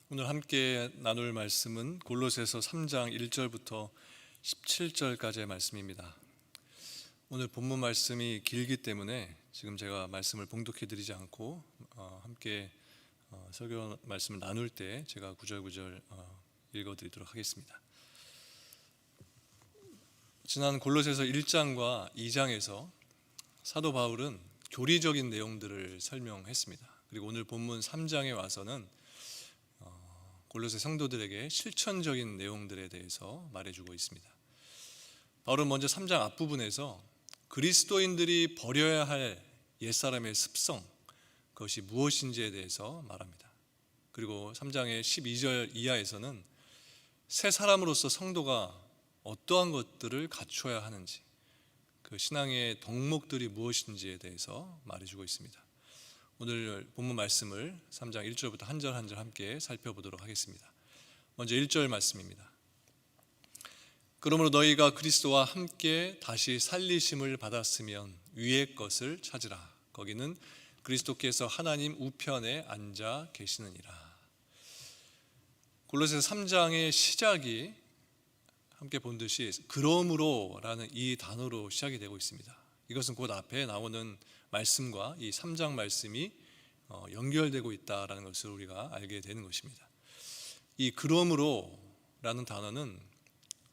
오늘 함께 나눌 말씀은 골로새서 3장 1절부터 17절까지의 말씀입니다. 오늘 본문 말씀이 길기 때문에 지금 제가 말씀을 봉독해 드리지 않고 함께 설교 말씀을 나눌 때 제가 구절구절 읽어 드리도록 하겠습니다. 지난 골로새서 1장과 2장에서 사도 바울은 교리적인 내용들을 설명했습니다. 그리고 오늘 본문 3장에 와서는 골로새 성도들에게 실천적인 내용들에 대해서 말해주고 있습니다. 바울은 먼저 3장 앞부분에서 그리스도인들이 버려야 할 옛사람의 습성, 그것이 무엇인지에 대해서 말합니다. 그리고 3장의 12절 이하에서는 새 사람으로서 성도가 어떠한 것들을 갖춰야 하는지, 그 신앙의 덕목들이 무엇인지에 대해서 말해주고 있습니다. 오늘 본문 말씀을 3장 1절부터 한 절 한 절 함께 살펴보도록 하겠습니다. 먼저 1절 말씀입니다. 그러므로 너희가 그리스도와 함께 다시 살리심을 받았으면 위의 것을 찾으라. 거기는 그리스도께서 하나님 우편에 앉아 계시느니라. 골로새서 3장의 시작이 함께 본 듯이 그러므로라는 이 단어로 시작이 되고 있습니다. 이것은 곧 앞에 나오는 말씀과 이 3장 말씀이 연결되고 있다는 것을 우리가 알게 되는 것입니다. 이 그러므로라는 단어는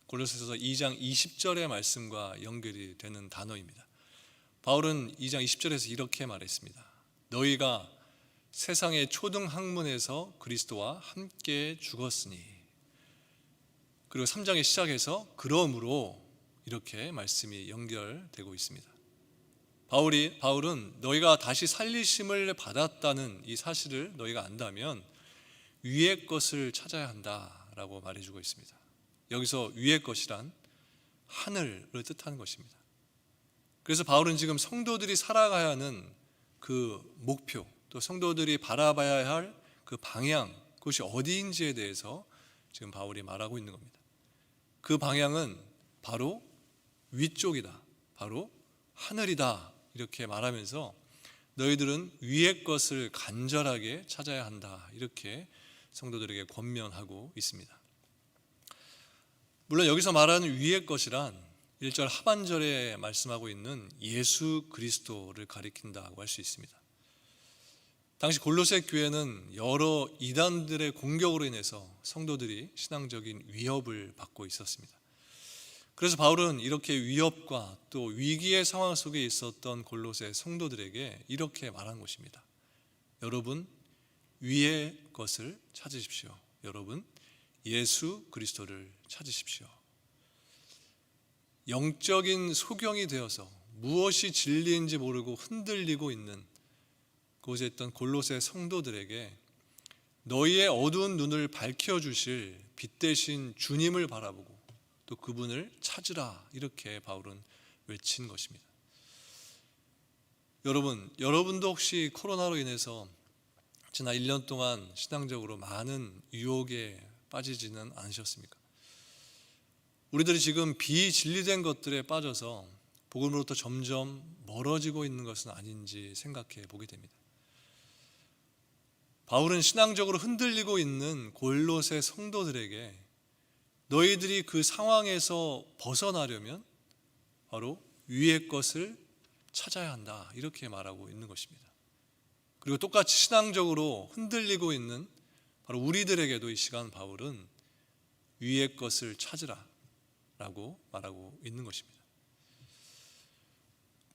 골로새서 2장 20절의 말씀과 연결이 되는 단어입니다. 바울은 2장 20절에서 이렇게 말했습니다. 너희가 세상의 초등 학문에서 그리스도와 함께 죽었으니. 그리고 3장의 시작에서 그러므로 이렇게 말씀이 연결되고 있습니다. 바울은 너희가 다시 살리심을 받았다는 이 사실을 너희가 안다면 위의 것을 찾아야 한다라고 말해주고 있습니다. 여기서 위의 것이란 하늘을 뜻하는 것입니다. 그래서 바울은 지금 성도들이 살아가야 하는 그 목표, 또 성도들이 바라봐야 할 그 방향, 그것이 어디인지에 대해서 지금 바울이 말하고 있는 겁니다. 그 방향은 바로 위쪽이다, 바로 하늘이다, 이렇게 말하면서 너희들은 위의 것을 간절하게 찾아야 한다, 이렇게 성도들에게 권면하고 있습니다. 물론 여기서 말하는 위의 것이란 1절 하반절에 말씀하고 있는 예수 그리스도를 가리킨다고 할 수 있습니다. 당시 골로새 교회는 여러 이단들의 공격으로 인해서 성도들이 신앙적인 위협을 받고 있었습니다. 그래서 바울은 이렇게 위협과 또 위기의 상황 속에 있었던 골로새 성도들에게 이렇게 말한 것입니다. 여러분 위의 것을 찾으십시오. 여러분 예수 그리스도를 찾으십시오. 영적인 소경이 되어서 무엇이 진리인지 모르고 흔들리고 있는 그곳에 있던 골로새 성도들에게 너희의 어두운 눈을 밝혀주실 빛 대신 주님을 바라보고 또 그분을 찾으라, 이렇게 바울은 외친 것입니다. 여러분도 혹시 코로나로 인해서 지난 1년 동안 신앙적으로 많은 유혹에 빠지지는 않으셨습니까? 우리들이 지금 비진리된 것들에 빠져서 복음으로부터 점점 멀어지고 있는 것은 아닌지 생각해 보게 됩니다. 바울은 신앙적으로 흔들리고 있는 골로새 성도들에게 너희들이 그 상황에서 벗어나려면 바로 위의 것을 찾아야 한다, 이렇게 말하고 있는 것입니다. 그리고 똑같이 신앙적으로 흔들리고 있는 바로 우리들에게도 이 시간 바울은 위의 것을 찾으라 라고 말하고 있는 것입니다.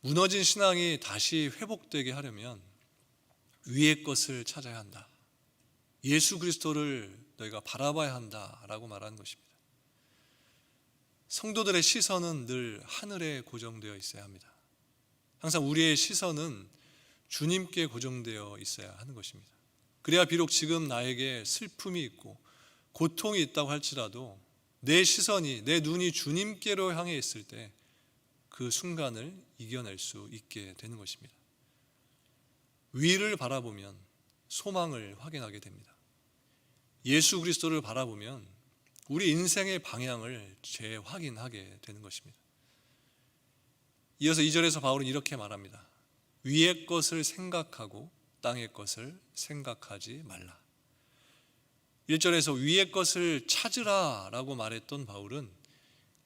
무너진 신앙이 다시 회복되게 하려면 위의 것을 찾아야 한다, 예수 그리스도를 너희가 바라봐야 한다라고 말하는 것입니다. 성도들의 시선은 늘 하늘에 고정되어 있어야 합니다. 항상 우리의 시선은 주님께 고정되어 있어야 하는 것입니다. 그래야 비록 지금 나에게 슬픔이 있고 고통이 있다고 할지라도 내 시선이, 내 눈이 주님께로 향해 있을 때 그 순간을 이겨낼 수 있게 되는 것입니다. 위를 바라보면 소망을 확인하게 됩니다. 예수 그리스도를 바라보면 우리 인생의 방향을 재확인하게 되는 것입니다. 이어서 2절에서 바울은 이렇게 말합니다. 위의 것을 생각하고 땅의 것을 생각하지 말라. 1절에서 위의 것을 찾으라 라고 말했던 바울은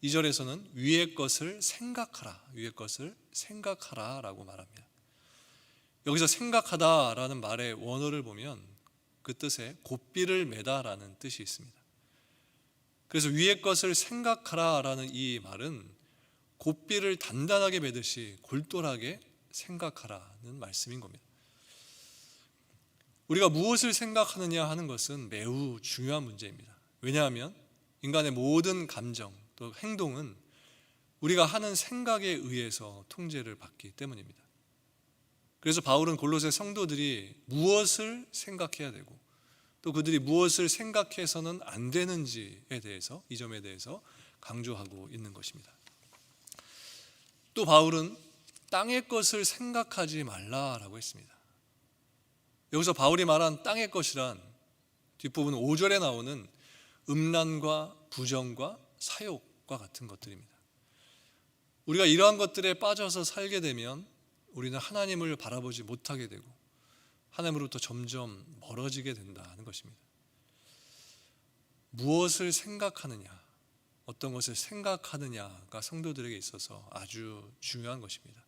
2절에서는 위의 것을 생각하라, 위의 것을 생각하라 라고 말합니다. 여기서 생각하다 라는 말의 원어를 보면 그 뜻에 고삐를 매다 라는 뜻이 있습니다. 그래서 위의 것을 생각하라 라는 이 말은 고삐를 단단하게 매듯이 골똘하게 생각하라는 말씀인 겁니다. 우리가 무엇을 생각하느냐 하는 것은 매우 중요한 문제입니다. 왜냐하면 인간의 모든 감정 또 행동은 우리가 하는 생각에 의해서 통제를 받기 때문입니다. 그래서 바울은 골로새 성도들이 무엇을 생각해야 되고 또 그들이 무엇을 생각해서는 안 되는지에 대해서, 이 점에 대해서 강조하고 있는 것입니다. 또 바울은 땅의 것을 생각하지 말라라고 했습니다. 여기서 바울이 말한 땅의 것이란 뒷부분 5절에 나오는 음란과 부정과 사욕과 같은 것들입니다. 우리가 이러한 것들에 빠져서 살게 되면 우리는 하나님을 바라보지 못하게 되고 하나님으로부터 점점 멀어지게 된다는 것입니다. 무엇을 생각하느냐, 어떤 것을 생각하느냐가 성도들에게 있어서 아주 중요한 것입니다.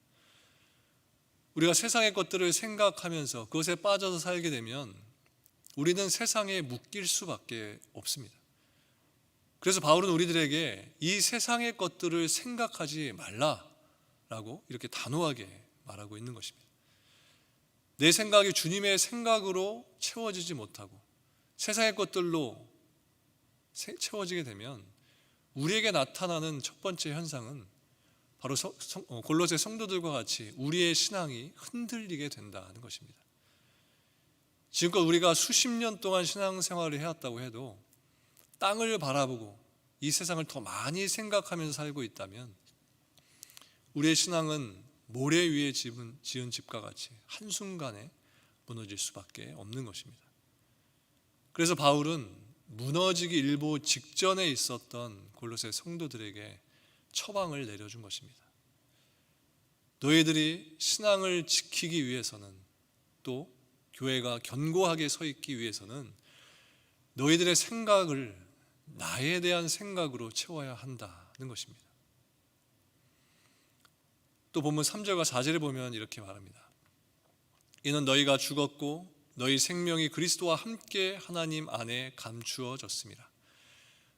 우리가 세상의 것들을 생각하면서 그것에 빠져서 살게 되면 우리는 세상에 묶일 수밖에 없습니다. 그래서 바울은 우리들에게 이 세상의 것들을 생각하지 말라라고 이렇게 단호하게 말하고 있는 것입니다. 내 생각이 주님의 생각으로 채워지지 못하고 세상의 것들로 채워지게 되면 우리에게 나타나는 첫 번째 현상은 바로 골로새 성도들과 같이 우리의 신앙이 흔들리게 된다는 것입니다. 지금껏 우리가 수십 년 동안 신앙생활을 해왔다고 해도 땅을 바라보고 이 세상을 더 많이 생각하면서 살고 있다면 우리의 신앙은 모래 위에 지은 집과 같이 한순간에 무너질 수밖에 없는 것입니다. 그래서 바울은 무너지기 일보 직전에 있었던 골로새 성도들에게 처방을 내려준 것입니다. 너희들이 신앙을 지키기 위해서는, 또 교회가 견고하게 서 있기 위해서는 너희들의 생각을 나에 대한 생각으로 채워야 한다는 것입니다. 또 본문 3절과 4절에 보면 이렇게 말합니다. 이는 너희가 죽었고 너희 생명이 그리스도와 함께 하나님 안에 감추어졌습니다.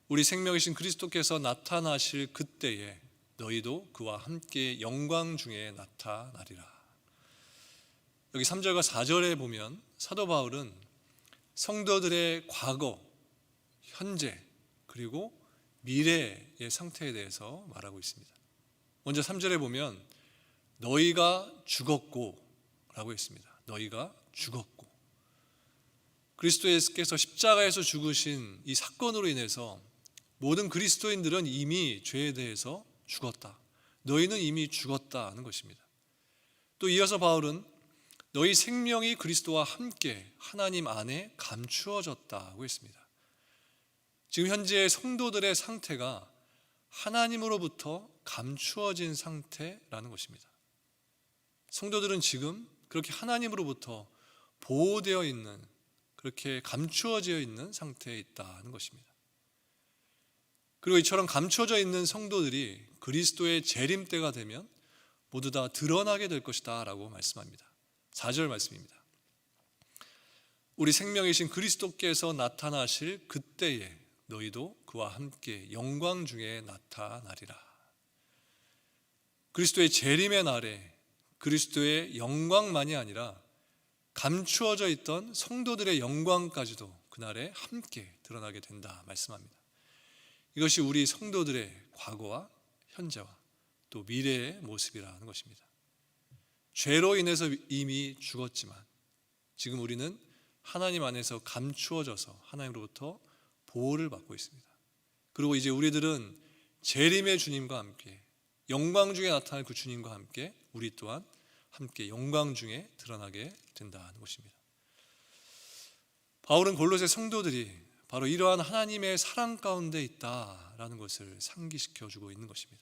우리 생명이신 그리스도께서 나타나실 그때에 너희도 그와 함께 영광 중에 나타나리라. 여기 3절과 4절에 보면 사도 바울은 성도들의 과거, 현재, 그리고 미래의 상태에 대해서 말하고 있습니다. 먼저 3절에 보면 너희가 죽었고 라고 했습니다. 너희가 죽었고, 그리스도께서 십자가에서 죽으신 이 사건으로 인해서 모든 그리스도인들은 이미 죄에 대해서 죽었다, 너희는 이미 죽었다 하는 것입니다. 또 이어서 바울은 너희 생명이 그리스도와 함께 하나님 안에 감추어졌다고 했습니다. 지금 현재 성도들의 상태가 하나님으로부터 감추어진 상태라는 것입니다. 성도들은 지금 그렇게 하나님으로부터 보호되어 있는, 그렇게 감추어져 있는 상태에 있다는 것입니다. 그리고 이처럼 감추어져 있는 성도들이 그리스도의 재림 때가 되면 모두 다 드러나게 될 것이다 라고 말씀합니다. 4절 말씀입니다. 우리 생명이신 그리스도께서 나타나실 그때에 너희도 그와 함께 영광 중에 나타나리라. 그리스도의 재림의 날에 그리스도의 영광만이 아니라 감추어져 있던 성도들의 영광까지도 그날에 함께 드러나게 된다 말씀합니다. 이것이 우리 성도들의 과거와 현재와 또 미래의 모습이라는 것입니다. 죄로 인해서 이미 죽었지만 지금 우리는 하나님 안에서 감추어져서 하나님으로부터 보호를 받고 있습니다. 그리고 이제 우리들은 재림의 주님과 함께 영광 중에 나타날 그 주님과 함께 우리 또한 함께 영광 중에 드러나게 된다는 것입니다. 바울은 골로새 성도들이 바로 이러한 하나님의 사랑 가운데 있다라는 것을 상기시켜 주고 있는 것입니다.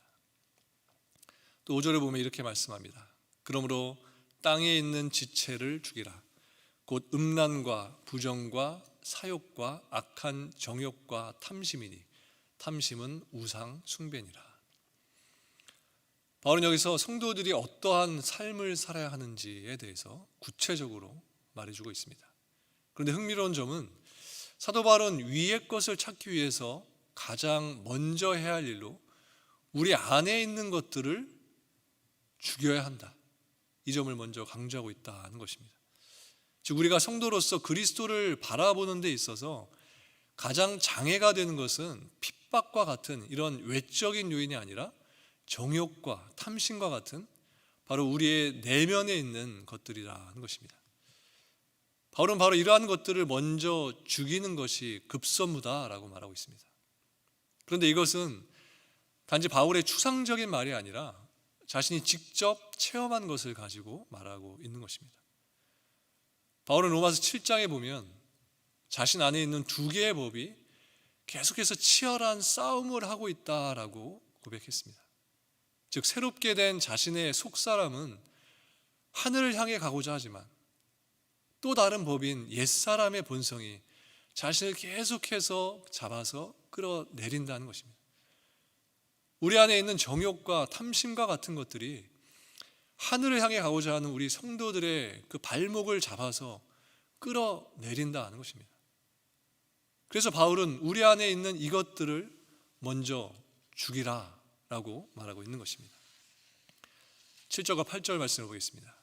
또 5절에 보면 이렇게 말씀합니다. 그러므로 땅에 있는 지체를 죽이라. 곧 음란과 부정과 사욕과 악한 정욕과 탐심이니 탐심은 우상 숭배니라. 바울은 여기서 성도들이 어떠한 삶을 살아야 하는지에 대해서 구체적으로 말해주고 있습니다. 그런데 흥미로운 점은 사도 바울은 위의 것을 찾기 위해서 가장 먼저 해야 할 일로 우리 안에 있는 것들을 죽여야 한다, 이 점을 먼저 강조하고 있다는 것입니다. 즉 우리가 성도로서 그리스도를 바라보는 데 있어서 가장 장애가 되는 것은 핍박과 같은 이런 외적인 요인이 아니라 정욕과 탐심과 같은 바로 우리의 내면에 있는 것들이라는 것입니다. 바울은 바로 이러한 것들을 먼저 죽이는 것이 급선무다라고 말하고 있습니다. 그런데 이것은 단지 바울의 추상적인 말이 아니라 자신이 직접 체험한 것을 가지고 말하고 있는 것입니다. 바울은 로마서 7장에 보면 자신 안에 있는 두 개의 법이 계속해서 치열한 싸움을 하고 있다라고 고백했습니다. 즉 새롭게 된 자신의 속사람은 하늘을 향해 가고자 하지만 또 다른 법인 옛사람의 본성이 자신을 계속해서 잡아서 끌어내린다는 것입니다. 우리 안에 있는 정욕과 탐심과 같은 것들이 하늘을 향해 가고자 하는 우리 성도들의 그 발목을 잡아서 끌어내린다는 것입니다. 그래서 바울은 우리 안에 있는 이것들을 먼저 죽이라라고 말하고 있는 것입니다. 7절과 8절 말씀을 보겠습니다.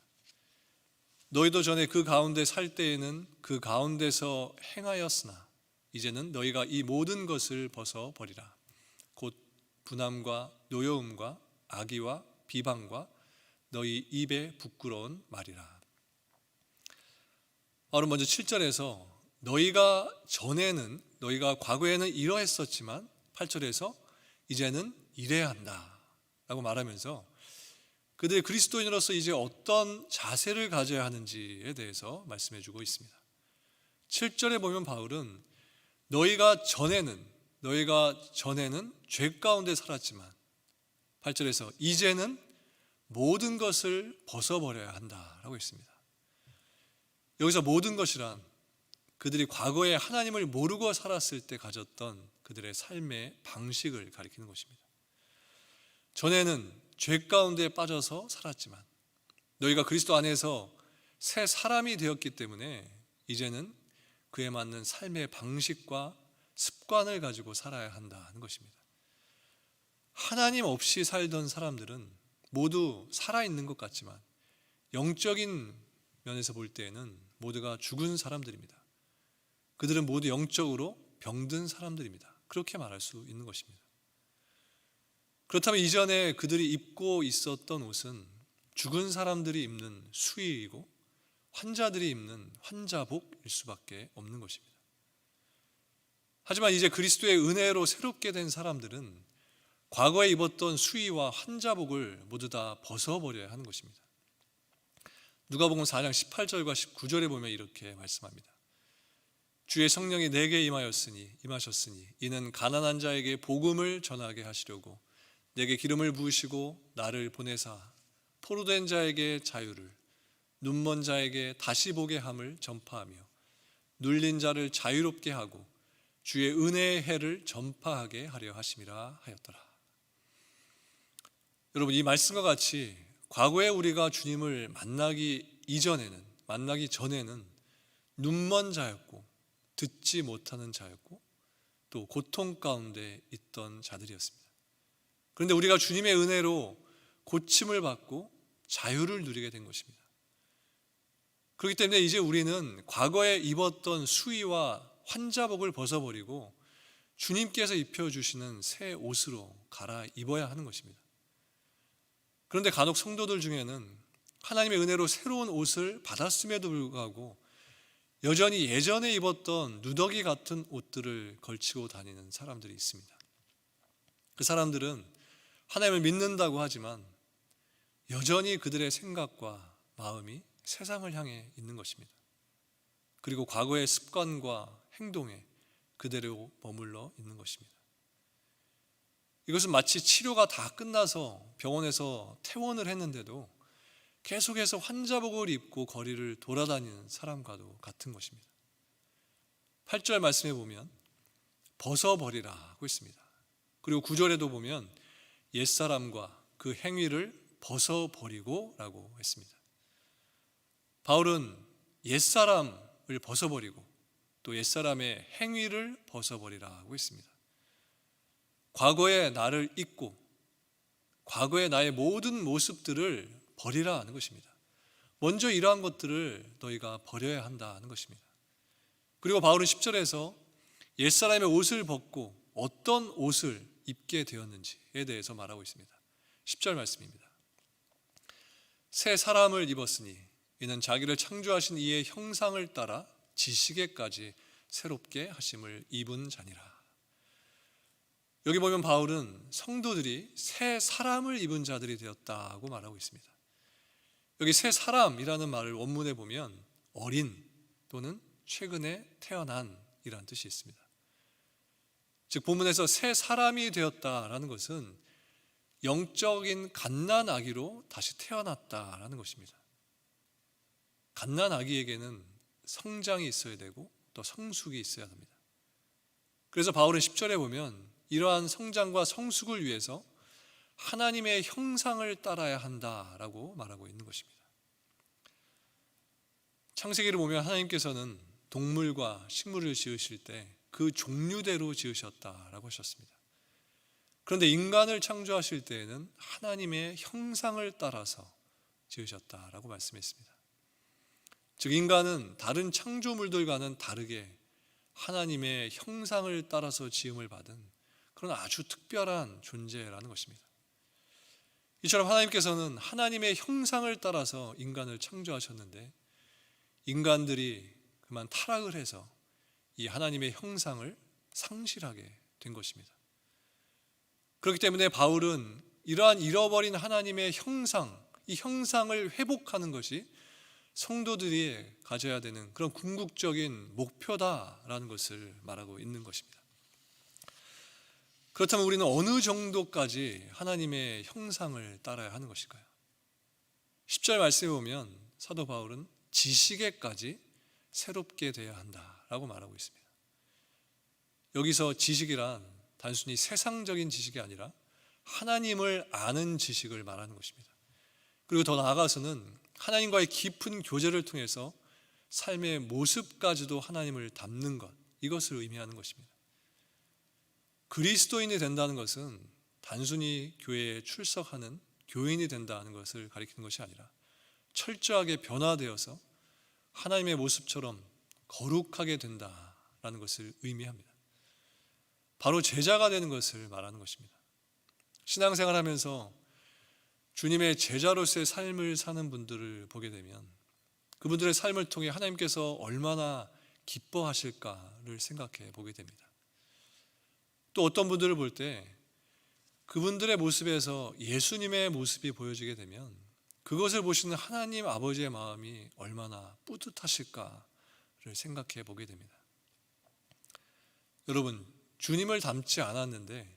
너희도 전에 그 가운데 살 때에는 그 가운데서 행하였으나 이제는 너희가 이 모든 것을 벗어버리라. 곧 분함과 노여움과 악의와 비방과 너희 입에 부끄러운 말이라. 바로 먼저 7절에서 너희가 과거에는 이러했었지만 8절에서 이제는 이래야 한다 라고 말하면서 그들이 그리스도인으로서 이제 어떤 자세를 가져야 하는지에 대해서 말씀해 주고 있습니다. 7절에 보면 바울은 너희가 전에는 죄 가운데 살았지만 8절에서 이제는 모든 것을 벗어버려야 한다라고 했습니다. 여기서 모든 것이란 그들이 과거에 하나님을 모르고 살았을 때 가졌던 그들의 삶의 방식을 가리키는 것입니다. 전에는 죄 가운데 빠져서 살았지만 너희가 그리스도 안에서 새 사람이 되었기 때문에 이제는 그에 맞는 삶의 방식과 습관을 가지고 살아야 한다는 것입니다. 하나님 없이 살던 사람들은 모두 살아있는 것 같지만 영적인 면에서 볼 때에는 모두가 죽은 사람들입니다. 그들은 모두 영적으로 병든 사람들입니다. 그렇게 말할 수 있는 것입니다. 그렇다면 이전에 그들이 입고 있었던 옷은 죽은 사람들이 입는 수의이고 환자들이 입는 환자복일 수밖에 없는 것입니다. 하지만 이제 그리스도의 은혜로 새롭게 된 사람들은 과거에 입었던 수의와 환자복을 모두 다 벗어버려야 하는 것입니다. 누가복음 4장 18절과 19절에 보면 이렇게 말씀합니다. 주의 성령이 내게 임하셨으니 이는 가난한 자에게 복음을 전하게 하시려고 내게 기름을 부으시고 나를 보내사 포로된 자에게 자유를, 눈먼 자에게 다시 보게 함을 전파하며 눌린 자를 자유롭게 하고 주의 은혜의 해를 전파하게 하려 하심이라 하였더라. 여러분, 이 말씀과 같이 과거에 우리가 주님을 만나기 전에는 눈먼 자였고 듣지 못하는 자였고 또 고통 가운데 있던 자들이었습니다. 그런데 우리가 주님의 은혜로 고침을 받고 자유를 누리게 된 것입니다. 그렇기 때문에 이제 우리는 과거에 입었던 수의와 환자복을 벗어버리고 주님께서 입혀주시는 새 옷으로 갈아입어야 하는 것입니다. 그런데 간혹 성도들 중에는 하나님의 은혜로 새로운 옷을 받았음에도 불구하고 여전히 예전에 입었던 누더기 같은 옷들을 걸치고 다니는 사람들이 있습니다. 그 사람들은 하나님을 믿는다고 하지만 여전히 그들의 생각과 마음이 세상을 향해 있는 것입니다. 그리고 과거의 습관과 행동에 그대로 머물러 있는 것입니다. 이것은 마치 치료가 다 끝나서 병원에서 퇴원을 했는데도 계속해서 환자복을 입고 거리를 돌아다니는 사람과도 같은 것입니다. 8절 말씀에 보면 벗어버리라고 했습니다. 그리고 9절에도 보면 옛사람과 그 행위를 벗어버리고 라고 했습니다. 바울은 옛사람을 벗어버리고 또 옛사람의 행위를 벗어버리라고 했습니다. 과거의 나를 잊고 과거의 나의 모든 모습들을 버리라 하는 것입니다. 먼저 이러한 것들을 너희가 버려야 한다는 것입니다. 그리고 바울은 10절에서 옛사람의 옷을 벗고 어떤 옷을 입게 되었는지에 대해서 말하고 있습니다. 10절 말씀입니다. 새 사람을 입었으니 이는 자기를 창조하신 이의 형상을 따라 지식에까지 새롭게 하심을 입은 자니라. 여기 보면 바울은 성도들이 새 사람을 입은 자들이 되었다고 말하고 있습니다. 여기 새 사람이라는 말을 원문에 보면 어린 또는 최근에 태어난 이라는 뜻이 있습니다. 즉 본문에서 새 사람이 되었다라는 것은 영적인 갓난아기로 다시 태어났다라는 것입니다. 갓난아기에게는 성장이 있어야 되고 또 성숙이 있어야 합니다. 그래서 바울은 10절에 보면 이러한 성장과 성숙을 위해서 하나님의 형상을 따라야 한다라고 말하고 있는 것입니다. 창세기를 보면 하나님께서는 동물과 식물을 지으실 때 그 종류대로 지으셨다라고 하셨습니다. 그런데 인간을 창조하실 때에는 하나님의 형상을 따라서 지으셨다라고 말씀했습니다. 즉 인간은 다른 창조물들과는 다르게 하나님의 형상을 따라서 지음을 받은 그런 아주 특별한 존재라는 것입니다. 이처럼 하나님께서는 하나님의 형상을 따라서 인간을 창조하셨는데 인간들이 그만 타락을 해서 이 하나님의 형상을 상실하게 된 것입니다. 그렇기 때문에 바울은 이러한 잃어버린 하나님의 형상, 이 형상을 회복하는 것이 성도들이 가져야 되는 그런 궁극적인 목표다라는 것을 말하고 있는 것입니다. 그렇다면 우리는 어느 정도까지 하나님의 형상을 따라야 하는 것일까요? 10절 말씀에 보면 사도 바울은 지식에까지 새롭게 되어야 한다라고 말하고 있습니다. 여기서 지식이란 단순히 세상적인 지식이 아니라 하나님을 아는 지식을 말하는 것입니다. 그리고 더 나아가서는 하나님과의 깊은 교제를 통해서 삶의 모습까지도 하나님을 닮는 것, 이것을 의미하는 것입니다. 그리스도인이 된다는 것은 단순히 교회에 출석하는 교인이 된다는 것을 가리키는 것이 아니라 철저하게 변화되어서 하나님의 모습처럼 거룩하게 된다라는 것을 의미합니다. 바로 제자가 되는 것을 말하는 것입니다. 신앙생활 하면서 주님의 제자로서의 삶을 사는 분들을 보게 되면 그분들의 삶을 통해 하나님께서 얼마나 기뻐하실까를 생각해 보게 됩니다. 또 어떤 분들을 볼 때 그분들의 모습에서 예수님의 모습이 보여지게 되면 그것을 보시는 하나님 아버지의 마음이 얼마나 뿌듯하실까를 생각해 보게 됩니다. 여러분, 주님을 닮지 않았는데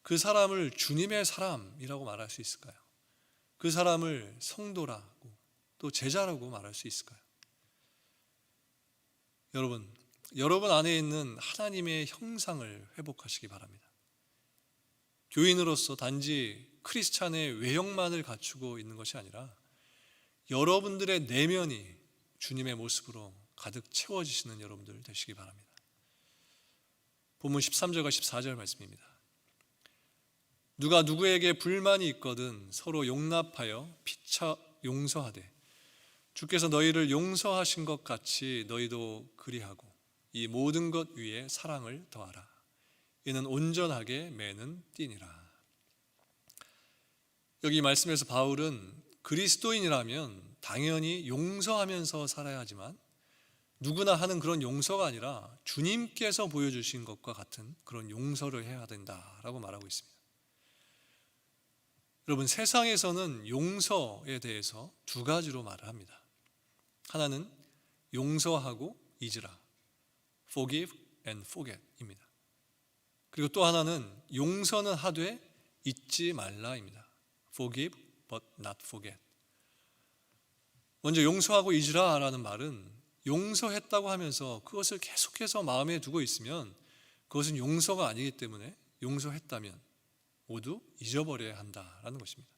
그 사람을 주님의 사람이라고 말할 수 있을까요? 그 사람을 성도라고 또 제자라고 말할 수 있을까요? 여러분 안에 있는 하나님의 형상을 회복하시기 바랍니다. 교인으로서 단지 크리스찬의 외형만을 갖추고 있는 것이 아니라 여러분들의 내면이 주님의 모습으로 가득 채워지시는 여러분들 되시기 바랍니다. 본문 13절과 14절 말씀입니다. 누가 누구에게 불만이 있거든 서로 용납하여 피차 용서하되 주께서 너희를 용서하신 것 같이 너희도 그리하고 이 모든 것 위에 사랑을 더하라. 이는 온전하게 매는 띠니라. 여기 말씀에서 바울은 그리스도인이라면 당연히 용서하면서 살아야 하지만 누구나 하는 그런 용서가 아니라 주님께서 보여주신 것과 같은 그런 용서를 해야 된다라고 말하고 있습니다. 여러분, 세상에서는 용서에 대해서 두 가지로 말을 합니다. 하나는 용서하고 잊으라, forgive and forget입니다. 그리고 또 하나는 용서는 하되 잊지 말라입니다. Forgive but not forget. 먼저 용서하고 잊으라라는 말은 용서했다고 하면서 그것을 계속해서 마음에 두고 있으면 그것은 용서가 아니기 때문에 용서했다면 모두 잊어버려야 한다라는 것입니다.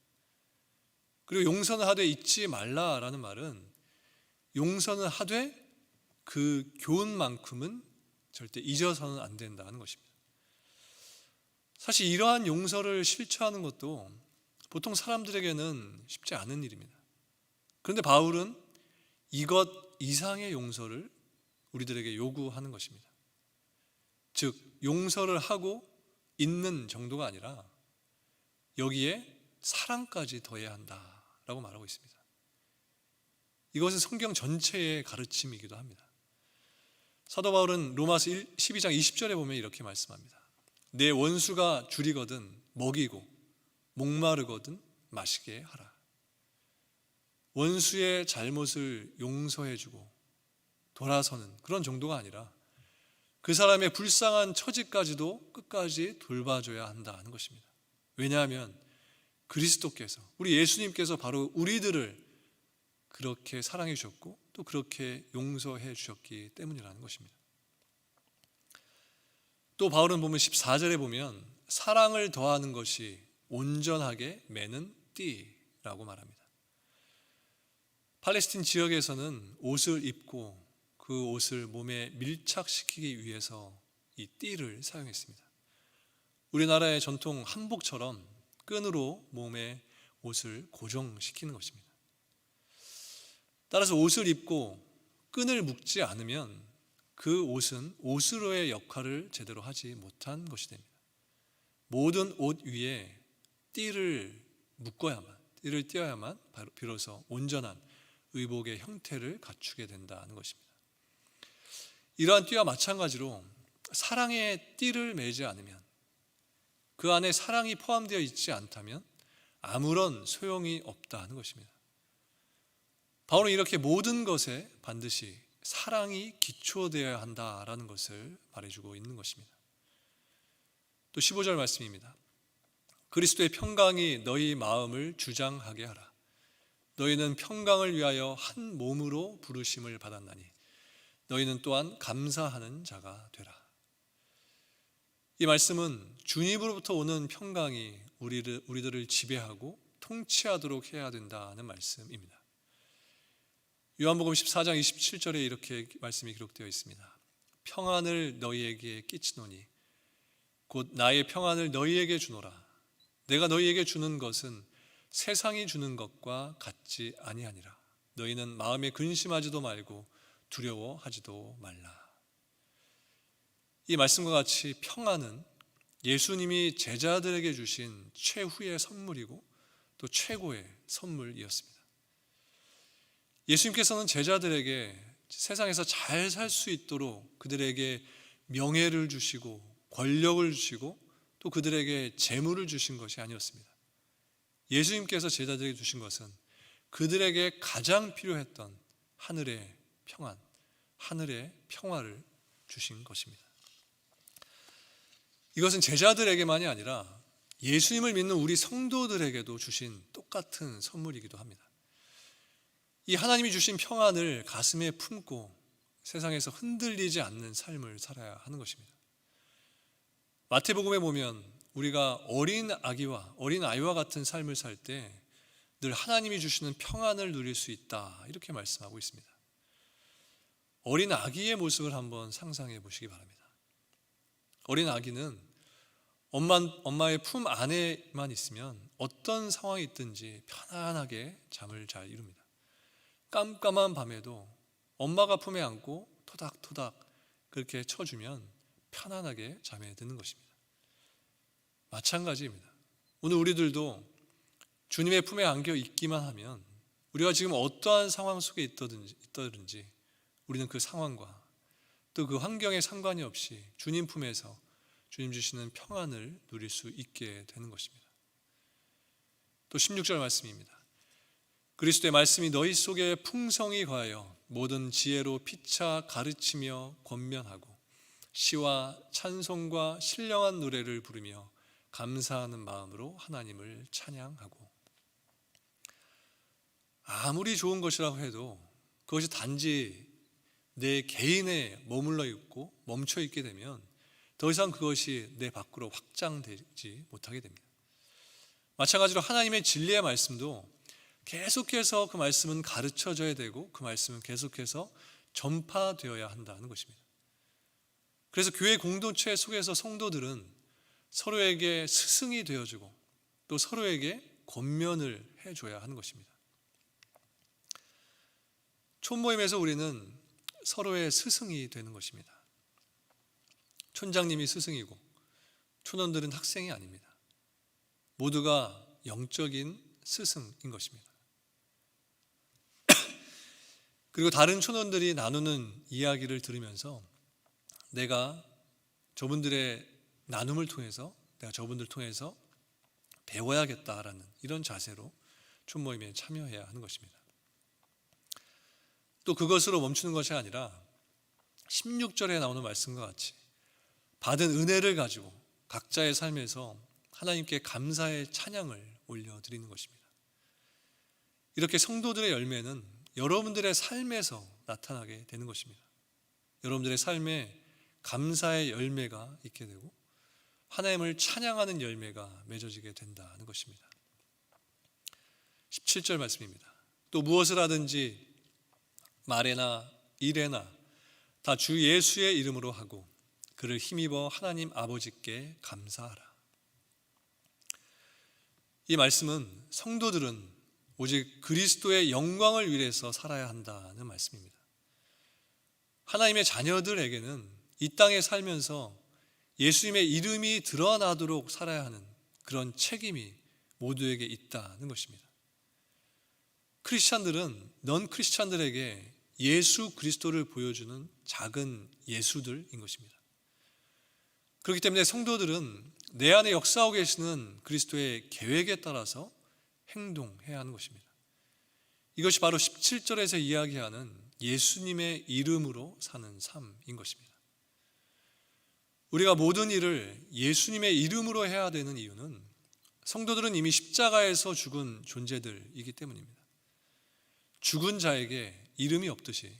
그리고 용서는 하되 잊지 말라라는 말은 용서는 하되 그 교훈만큼은 절대 잊어서는 안 된다는 것입니다. 사실 이러한 용서를 실천하는 것도 보통 사람들에게는 쉽지 않은 일입니다. 그런데 바울은 이것 이상의 용서를 우리들에게 요구하는 것입니다. 즉 용서를 하고 있는 정도가 아니라 여기에 사랑까지 더해야 한다라고 말하고 있습니다. 이것은 성경 전체의 가르침이기도 합니다. 사도 바울은 로마서 12장 20절에 보면 이렇게 말씀합니다. 내 원수가 줄이거든 먹이고 목마르거든 마시게 하라. 원수의 잘못을 용서해주고 돌아서는 그런 정도가 아니라 그 사람의 불쌍한 처지까지도 끝까지 돌봐줘야 한다는 것입니다. 왜냐하면 그리스도께서, 우리 예수님께서 바로 우리들을 그렇게 사랑해 주셨고 또 그렇게 용서해 주셨기 때문이라는 것입니다. 또 바울은 보면 14절에 보면 사랑을 더하는 것이 온전하게 매는 띠라고 말합니다. 팔레스틴 지역에서는 옷을 입고 그 옷을 몸에 밀착시키기 위해서 이 띠를 사용했습니다. 우리나라의 전통 한복처럼 끈으로 몸에 옷을 고정시키는 것입니다. 따라서 옷을 입고 끈을 묶지 않으면 그 옷은 옷으로의 역할을 제대로 하지 못한 것이 됩니다. 모든 옷 위에 띠를 묶어야만, 띠를 띄어야만 비로소 온전한 의복의 형태를 갖추게 된다는 것입니다. 이러한 띠와 마찬가지로 사랑의 띠를 매지 않으면, 그 안에 사랑이 포함되어 있지 않다면 아무런 소용이 없다는 것입니다. 바울은 이렇게 모든 것에 반드시 사랑이 기초되어야 한다라는 것을 말해주고 있는 것입니다. 또 15절 말씀입니다. 그리스도의 평강이 너희 마음을 주장하게 하라. 너희는 평강을 위하여 한 몸으로 부르심을 받았나니 너희는 또한 감사하는 자가 되라. 이 말씀은 주님으로부터 오는 평강이 우리들을 지배하고 통치하도록 해야 된다는 말씀입니다. 요한복음 14장 27절에 이렇게 말씀이 기록되어 있습니다. 평안을 너희에게 끼치노니 곧 나의 평안을 너희에게 주노라. 내가 너희에게 주는 것은 세상이 주는 것과 같지 아니하니라. 너희는 마음에 근심하지도 말고 두려워하지도 말라. 이 말씀과 같이 평안은 예수님이 제자들에게 주신 최후의 선물이고 또 최고의 선물이었습니다. 예수님께서는 제자들에게 세상에서 잘 살 수 있도록 그들에게 명예를 주시고 권력을 주시고 또 그들에게 재물을 주신 것이 아니었습니다. 예수님께서 제자들에게 주신 것은 그들에게 가장 필요했던 하늘의 평안, 하늘의 평화를 주신 것입니다. 이것은 제자들에게만이 아니라 예수님을 믿는 우리 성도들에게도 주신 똑같은 선물이기도 합니다. 이 하나님이 주신 평안을 가슴에 품고 세상에서 흔들리지 않는 삶을 살아야 하는 것입니다. 마태복음에 보면 우리가 어린 아이와 같은 삶을 살 때 늘 하나님이 주시는 평안을 누릴 수 있다, 이렇게 말씀하고 있습니다. 어린 아기의 모습을 한번 상상해 보시기 바랍니다. 어린 아기는 엄마의 품 안에만 있으면 어떤 상황이 있든지 편안하게 잠을 잘 이룹니다. 깜깜한 밤에도 엄마가 품에 안고 토닥토닥 그렇게 쳐주면 편안하게 잠에 드는 것입니다. 마찬가지입니다. 오늘 우리들도 주님의 품에 안겨 있기만 하면 우리가 지금 어떠한 상황 속에 있더든지 우리는 그 상황과 또 그 환경에 상관이 없이 주님 품에서 주님 주시는 평안을 누릴 수 있게 되는 것입니다. 또 16절 말씀입니다. 그리스도의 말씀이 너희 속에 풍성히 거하여 모든 지혜로 피차 가르치며 권면하고 시와 찬송과 신령한 노래를 부르며 감사하는 마음으로 하나님을 찬양하고. 아무리 좋은 것이라고 해도 그것이 단지 내 개인에 머물러 있고 멈춰 있게 되면 더 이상 그것이 내 밖으로 확장되지 못하게 됩니다. 마찬가지로 하나님의 진리의 말씀도 계속해서 그 말씀은 가르쳐져야 되고 그 말씀은 계속해서 전파되어야 한다는 것입니다. 그래서 교회 공동체 속에서 성도들은 서로에게 스승이 되어주고 또 서로에게 권면을 해줘야 하는 것입니다. 촌모임에서 우리는 서로의 스승이 되는 것입니다. 촌장님이 스승이고 촌원들은 학생이 아닙니다. 모두가 영적인 스승인 것입니다. 그리고 다른 촌원들이 나누는 이야기를 들으면서 내가 저분들의 나눔을 통해서 내가 저분들 통해서 배워야겠다라는 이런 자세로 촌모임에 참여해야 하는 것입니다. 또 그것으로 멈추는 것이 아니라 16절에 나오는 말씀과 같이 받은 은혜를 가지고 각자의 삶에서 하나님께 감사의 찬양을 올려드리는 것입니다. 이렇게 성도들의 열매는 여러분들의 삶에서 나타나게 되는 것입니다. 여러분들의 삶에 감사의 열매가 있게 되고 하나님을 찬양하는 열매가 맺어지게 된다는 것입니다. 17절 말씀입니다. 또 무엇을 하든지 말에나 일에나 다 주 예수의 이름으로 하고 그를 힘입어 하나님 아버지께 감사하라. 이 말씀은 성도들은 오직 그리스도의 영광을 위해서 살아야 한다는 말씀입니다. 하나님의 자녀들에게는 이 땅에 살면서 예수님의 이름이 드러나도록 살아야 하는 그런 책임이 모두에게 있다는 것입니다. 크리스찬들은 넌 크리스찬들에게 예수 그리스도를 보여주는 작은 예수들인 것입니다. 그렇기 때문에 성도들은 내 안에 역사하고 계시는 그리스도의 계획에 따라서 행동해야 하는 것입니다. 이것이 바로 17절에서 이야기하는 예수님의 이름으로 사는 삶인 것입니다. 우리가 모든 일을 예수님의 이름으로 해야 되는 이유는 성도들은 이미 십자가에서 죽은 존재들이기 때문입니다. 죽은 자에게 이름이 없듯이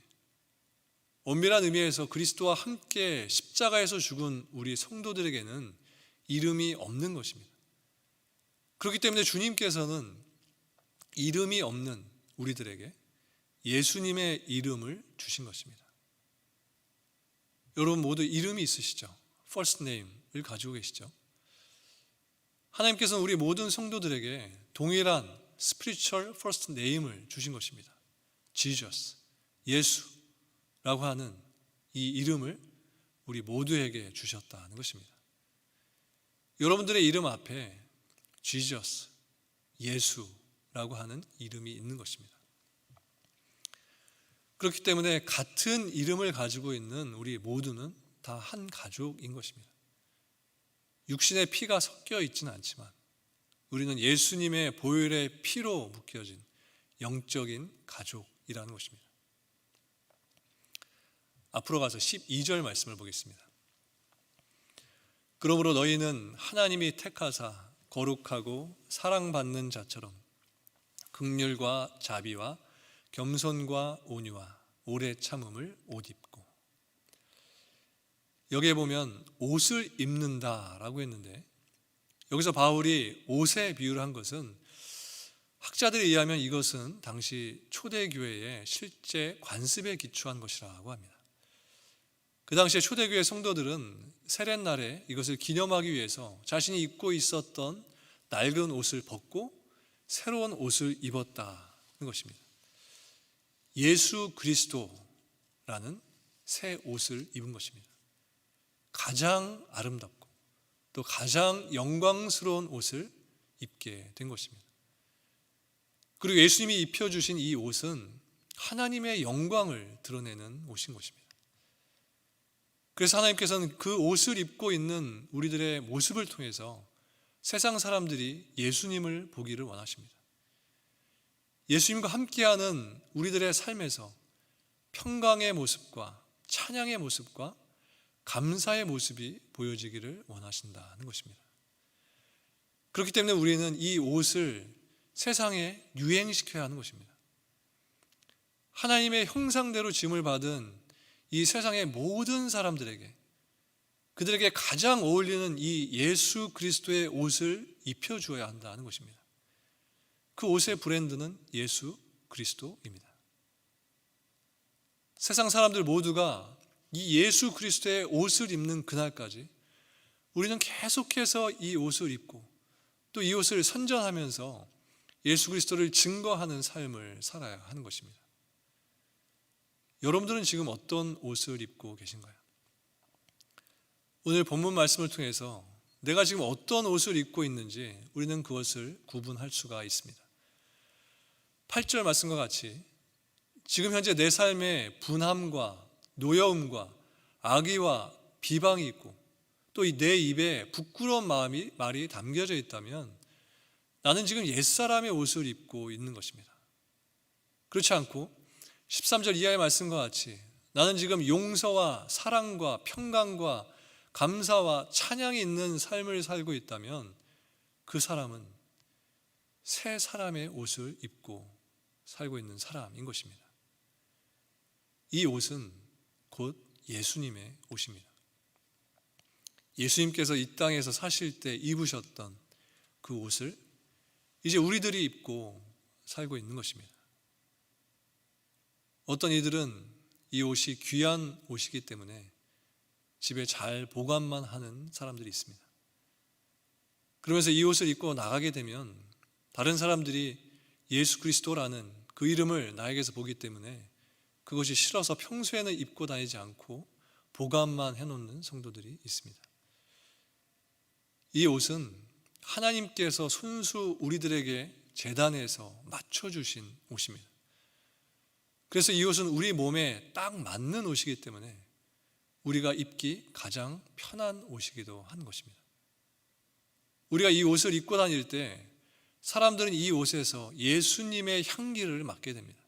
엄밀한 의미에서 그리스도와 함께 십자가에서 죽은 우리 성도들에게는 이름이 없는 것입니다. 그렇기 때문에 주님께서는 이름이 없는 우리들에게 예수님의 이름을 주신 것입니다. 여러분 모두 이름이 있으시죠? First name을 가지고 계시죠? 하나님께서는 우리 모든 성도들에게 동일한 spiritual first name을 주신 것입니다. Jesus, 예수라고 하는 이 이름을 우리 모두에게 주셨다는 것입니다. 여러분들의 이름 앞에 Jesus, 예수라고 하는 이름이 있는 것입니다. 그렇기 때문에 같은 이름을 가지고 있는 우리 모두는 다 한 가족인 것입니다. 육신의 피가 섞여 있지는 않지만 우리는 예수님의 보혈의 피로 묶여진 영적인 가족이라는 것입니다. 앞으로 가서 12절 말씀을 보겠습니다. 그러므로 너희는 하나님이 택하사 거룩하고 사랑받는 자처럼 긍휼과 자비와 겸손과 온유와 오래 참음을 옷 입고. 여기에 보면 옷을 입는다라고 했는데 여기서 바울이 옷에 비유를 한 것은 학자들에 의하면 이것은 당시 초대교회의 실제 관습에 기초한 것이라고 합니다. 그 당시에 초대교회 성도들은 세렛날에 이것을 기념하기 위해서 자신이 입고 있었던 낡은 옷을 벗고 새로운 옷을 입었다는 것입니다. 예수 그리스도라는 새 옷을 입은 것입니다. 가장 아름답고 또 가장 영광스러운 옷을 입게 된 것입니다. 그리고 예수님이 입혀주신 이 옷은 하나님의 영광을 드러내는 옷인 것입니다. 그래서 하나님께서는 그 옷을 입고 있는 우리들의 모습을 통해서 세상 사람들이 예수님을 보기를 원하십니다. 예수님과 함께하는 우리들의 삶에서 평강의 모습과 찬양의 모습과 감사의 모습이 보여지기를 원하신다는 것입니다. 그렇기 때문에 우리는 이 옷을 세상에 유행시켜야 하는 것입니다. 하나님의 형상대로 지음을 받은 이 세상의 모든 사람들에게 그들에게 가장 어울리는 이 예수 그리스도의 옷을 입혀주어야 한다는 것입니다. 그 옷의 브랜드는 예수 그리스도입니다. 세상 사람들 모두가 이 예수 그리스도의 옷을 입는 그날까지 우리는 계속해서 이 옷을 입고 또 이 옷을 선전하면서 예수 그리스도를 증거하는 삶을 살아야 하는 것입니다. 여러분들은 지금 어떤 옷을 입고 계신가요? 오늘 본문 말씀을 통해서 내가 지금 어떤 옷을 입고 있는지 우리는 그것을 구분할 수가 있습니다. 8절 말씀과 같이 지금 현재 내 삶에 분함과 노여움과 악의와 비방이 있고 또 이 내 입에 부끄러운 말이 담겨져 있다면 나는 지금 옛사람의 옷을 입고 있는 것입니다. 그렇지 않고 13절 이하의 말씀과 같이 나는 지금 용서와 사랑과 평강과 감사와 찬양이 있는 삶을 살고 있다면 그 사람은 새 사람의 옷을 입고 살고 있는 사람인 것입니다. 이 옷은 곧 예수님의 옷입니다. 예수님께서 이 땅에서 사실 때 입으셨던 그 옷을 이제 우리들이 입고 살고 있는 것입니다. 어떤 이들은 이 옷이 귀한 옷이기 때문에 집에 잘 보관만 하는 사람들이 있습니다. 그러면서 이 옷을 입고 나가게 되면 다른 사람들이 예수 그리스도라는 그 이름을 나에게서 보기 때문에 그것이 싫어서 평소에는 입고 다니지 않고 보관만 해놓는 성도들이 있습니다. 이 옷은 하나님께서 손수 우리들에게 제단에서 맞춰주신 옷입니다. 그래서 이 옷은 우리 몸에 딱 맞는 옷이기 때문에 우리가 입기 가장 편한 옷이기도 한 것입니다. 우리가 이 옷을 입고 다닐 때 사람들은 이 옷에서 예수님의 향기를 맡게 됩니다.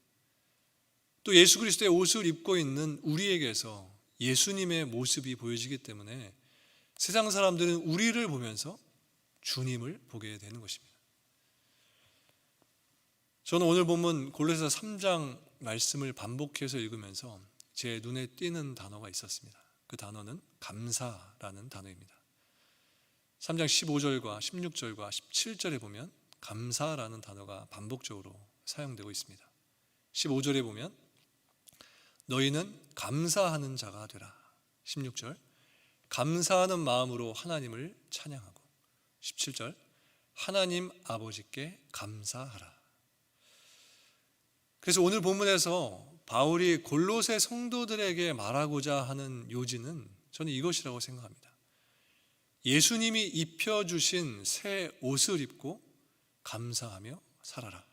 또 예수 그리스도의 옷을 입고 있는 우리에게서 예수님의 모습이 보여지기 때문에 세상 사람들은 우리를 보면서 주님을 보게 되는 것입니다. 저는 오늘 본문 골로새서 3장 말씀을 반복해서 읽으면서 제 눈에 띄는 단어가 있었습니다. 그 단어는 감사라는 단어입니다. 3장 15절과 16절과 17절에 보면 감사라는 단어가 반복적으로 사용되고 있습니다. 15절에 보면 너희는 감사하는 자가 되라. 16절 감사하는 마음으로 하나님을 찬양하고 17절 하나님 아버지께 감사하라. 그래서 오늘 본문에서 바울이 골로새 성도들에게 말하고자 하는 요지는 저는 이것이라고 생각합니다. 예수님이 입혀주신 새 옷을 입고 감사하며 살아라.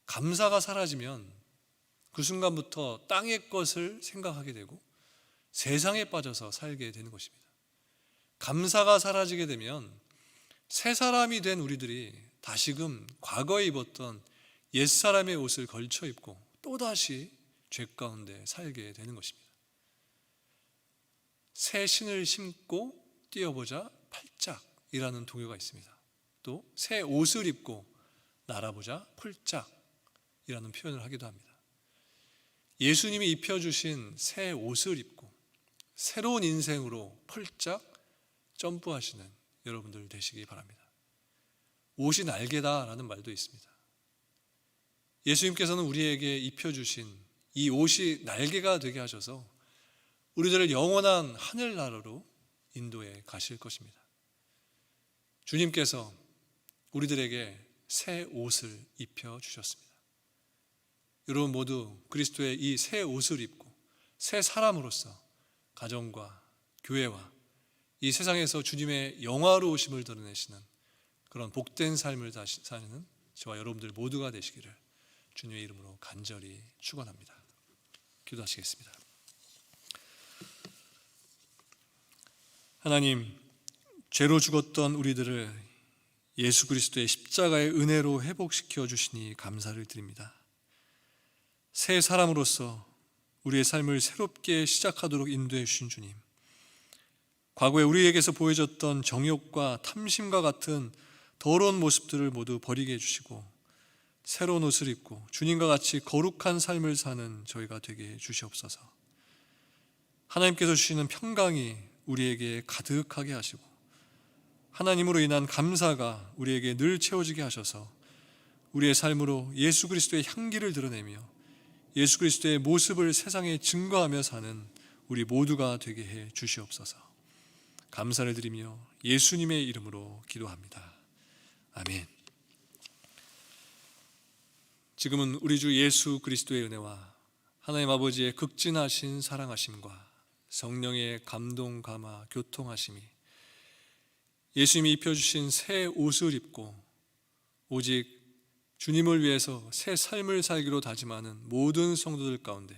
감사가 사라지면 그 순간부터 땅의 것을 생각하게 되고 세상에 빠져서 살게 되는 것입니다. 감사가 사라지게 되면 새 사람이 된 우리들이 다시금 과거에 입었던 옛사람의 옷을 걸쳐 입고 또다시 죄 가운데 살게 되는 것입니다. 새 신을 신고 뛰어보자 팔짝이라는 동요가 있습니다. 또 새 옷을 입고 날아보자 폴짝이라는 표현을 하기도 합니다. 예수님이 입혀주신 새 옷을 입고 새로운 인생으로 펄짝 점프하시는 여러분들 되시기 바랍니다. 옷이 날개다라는 말도 있습니다. 예수님께서는 우리에게 입혀주신 이 옷이 날개가 되게 하셔서 우리들을 영원한 하늘나라로 인도해 가실 것입니다. 주님께서 우리들에게 새 옷을 입혀주셨습니다. 여러분 모두 그리스도의 이 새 옷을 입고 새 사람으로서 가정과 교회와 이 세상에서 주님의 영화로우심을 드러내시는 그런 복된 삶을 사는 저와 여러분들 모두가 되시기를 주님의 이름으로 간절히 축원합니다. 기도하시겠습니다. 하나님, 죄로 죽었던 우리들을 예수 그리스도의 십자가의 은혜로 회복시켜 주시니 감사를 드립니다. 새 사람으로서 우리의 삶을 새롭게 시작하도록 인도해 주신 주님, 과거에 우리에게서 보여졌던 정욕과 탐심과 같은 더러운 모습들을 모두 버리게 해주시고 새로운 옷을 입고 주님과 같이 거룩한 삶을 사는 저희가 되게 해 주시옵소서. 하나님께서 주시는 평강이 우리에게 가득하게 하시고 하나님으로 인한 감사가 우리에게 늘 채워지게 하셔서 우리의 삶으로 예수 그리스도의 향기를 드러내며 예수 그리스도의 모습을 세상에 증거하며 사는 우리 모두가 되게 해 주시옵소서. 감사를 드리며 예수님의 이름으로 기도합니다. 아멘. 지금은 우리 주 예수 그리스도의 은혜와 하나님 아버지의 극진하신 사랑하심과 성령의 감동, 감화, 교통하심이 예수님이 입혀주신 새 옷을 입고 오직 주님을 위해서 새 삶을 살기로 다짐하는 모든 성도들 가운데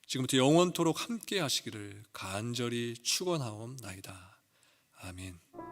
지금부터 영원토록 함께 하시기를 간절히 축원하옵나이다. 아멘.